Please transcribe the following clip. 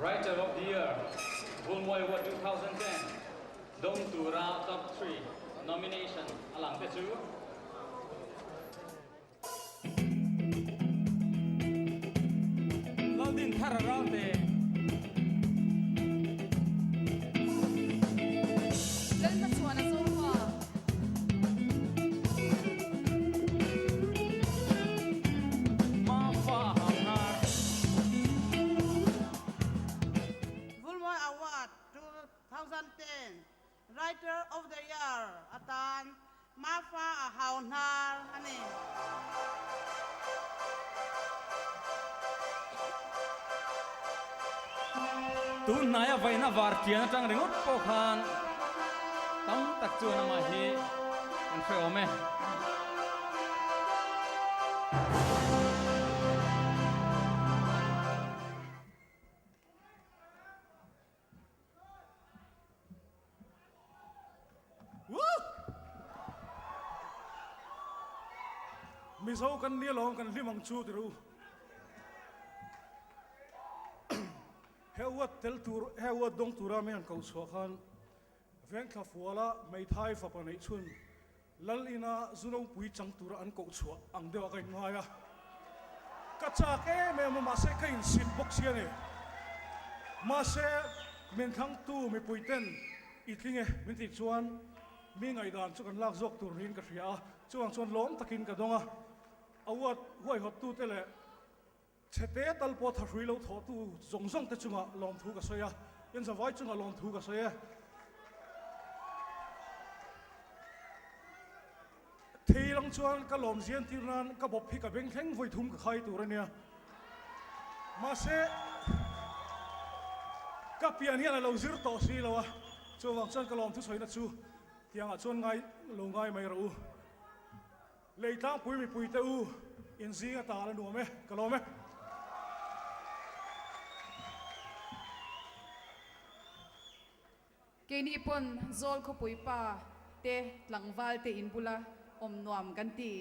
Writer of the Year, Vulmawi 2010. Dong Tura Top 3 nomination. Alang Tesu. Laudin Thararate. Mafa-a Hauhnar Vulmawi Award 2010 Writer of the Year Atan Mafa-a Hauhnar ani tu naya vaina vartian tang ringot pokhan tam tak chuan ma hi an feome Mizo kan nia long kan limang chu tiru hewat tel tur hewat dong tura me an kau so khan veng kha fuala mai thai fa pa nei chun lal ina zuno pui chang tura an kau chua ang dewa kai ngaya ka cha ke me ma se kai in sit box ya ne ma se men khang tu me pui ten I tlinge min ti chuan mi ngai dan chu kan lak jok tur rin ka ria chuang chuan lom takin ka donga awat huai hot tu tele chete tal po tha hrui lo tho tu zong zong te chunga lom thu ka soya yen za vai chunga lom thu ka soya thei long chuan ka lom zian tirnan ka bop phi ka beng thleng voi thum ka khai tur ania ma se ka pian hian lo zir to si lo wa chuwang chuan ka lom thu soina chu Thiang chuan ngai lo ngai mai ro leitang pui mi pui te u in zinga ta la nuame kalome Keni pon zol ko pui pa te tlangwal te in bula om nuam kan ti